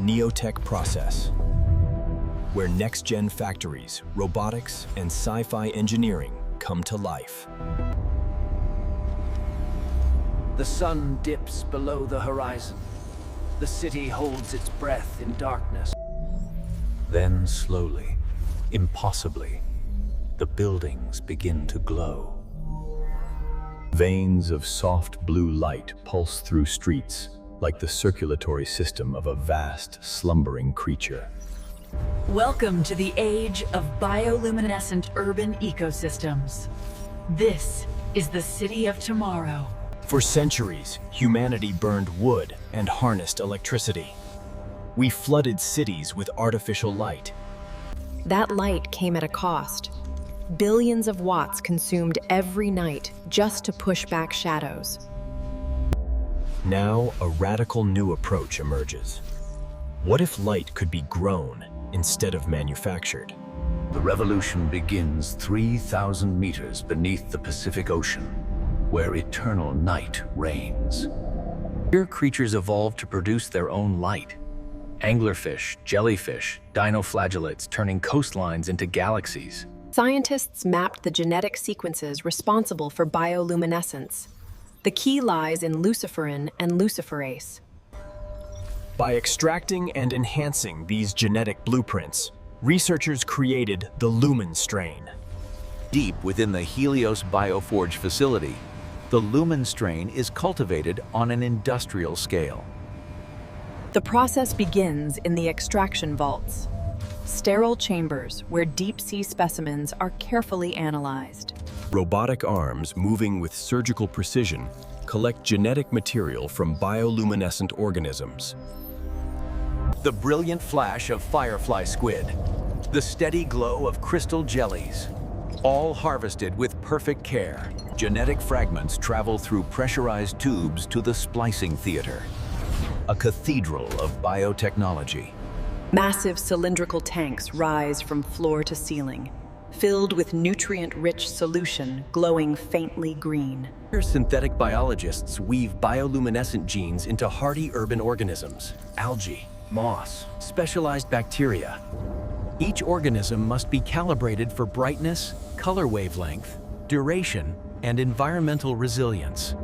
NeoTech Process, where next-gen factories, robotics, and sci-fi engineering come to life. The sun dips below the horizon. The city holds its breath in darkness. Then slowly, impossibly, the buildings begin to glow. Veins of soft blue light pulse through streets like the circulatory system of a vast, slumbering creature. Welcome to the age of bioluminescent urban ecosystems. This is the city of tomorrow. For centuries, humanity burned wood and harnessed electricity. We flooded cities with artificial light. That light came at a cost. Billions of watts consumed every night just to push back shadows. Now, a radical new approach emerges. What if light could be grown instead of manufactured? The revolution begins 3,000 meters beneath the Pacific Ocean, where eternal night reigns. Here, creatures evolved to produce their own light. Anglerfish, jellyfish, dinoflagellates turning coastlines into galaxies. Scientists mapped the genetic sequences responsible for bioluminescence. The key lies in luciferin and luciferase. By extracting and enhancing these genetic blueprints, researchers created the lumen strain. Deep within the Helios Bioforge facility, the lumen strain is cultivated on an industrial scale. The process begins in the extraction vaults, sterile chambers where deep-sea specimens are carefully analyzed. Robotic arms moving with surgical precision collect genetic material from bioluminescent organisms. The brilliant flash of firefly squid, the steady glow of crystal jellies, all harvested with perfect care. Genetic fragments travel through pressurized tubes to the splicing theater, a cathedral of biotechnology. Massive cylindrical tanks rise from floor to ceiling, filled with nutrient-rich solution glowing faintly green. Here, synthetic biologists weave bioluminescent genes into hardy urban organisms, algae, moss, specialized bacteria. Each organism must be calibrated for brightness, color wavelength, duration, and environmental resilience.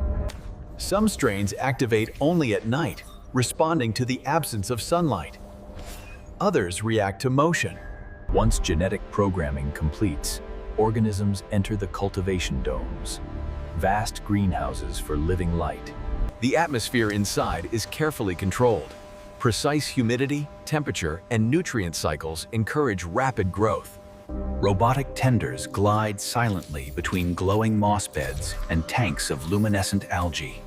Some strains activate only at night, responding to the absence of sunlight. Others react to motion. Once genetic programming completes, organisms enter the cultivation domes, vast greenhouses for living light. The atmosphere inside is carefully controlled. Precise humidity, temperature, and nutrient cycles encourage rapid growth. Robotic tenders glide silently between glowing moss beds and tanks of luminescent algae.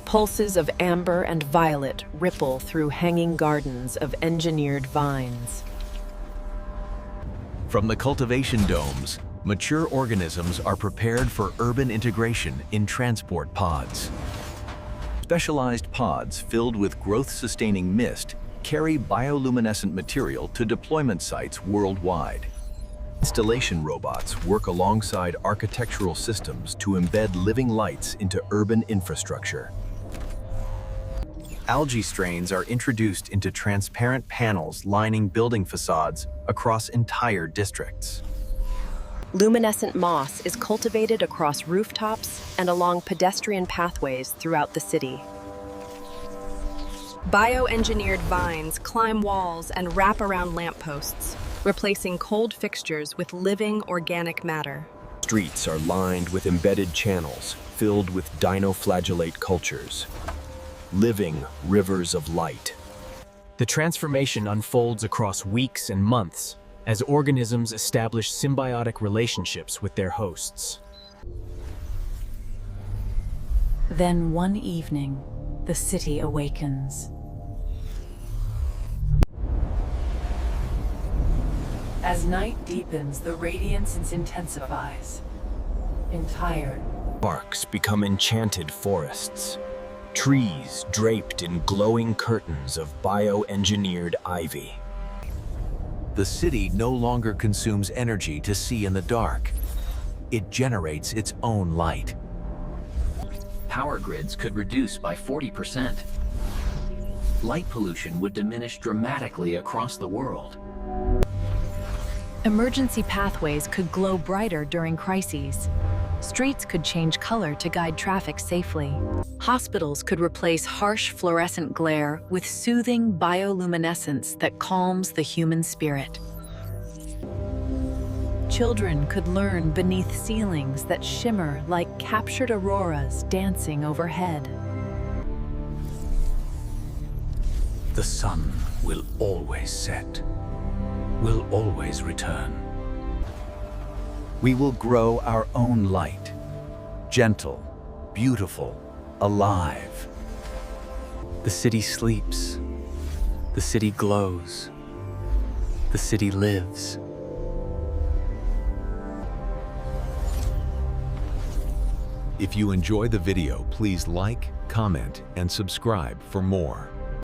Pulses of amber and violet ripple through hanging gardens of engineered vines. From the cultivation domes, mature organisms are prepared for urban integration in transport pods. Specialized pods filled with growth-sustaining mist carry bioluminescent material to deployment sites worldwide. Installation robots work alongside architectural systems to embed living lights into urban infrastructure. Algae strains are introduced into transparent panels lining building facades across entire districts. Luminescent moss is cultivated across rooftops and along pedestrian pathways throughout the city. Bioengineered vines climb walls and wrap around lampposts, replacing cold fixtures with living organic matter. Streets are lined with embedded channels filled with dinoflagellate cultures, living rivers of light. The transformation unfolds across weeks and months as organisms establish symbiotic relationships with their hosts. Then one evening, the city awakens. As night deepens, the radiance intensifies. Entire Parks become enchanted forests, trees draped in glowing curtains of bioengineered ivy. The city no longer consumes energy to see in the dark. It generates its own light. Power grids could reduce by 40%. light pollution would diminish dramatically across the world. Emergency pathways could glow brighter during crises. Streets could change color to guide traffic safely. Hospitals could replace harsh fluorescent glare with soothing bioluminescence that calms the human spirit. Children could learn beneath ceilings that shimmer like captured auroras dancing overhead. The sun will always set, will always return. We will grow our own light. Gentle, beautiful, alive. The city sleeps. The city glows. The city lives. If you enjoy the video, please like, comment, and subscribe for more.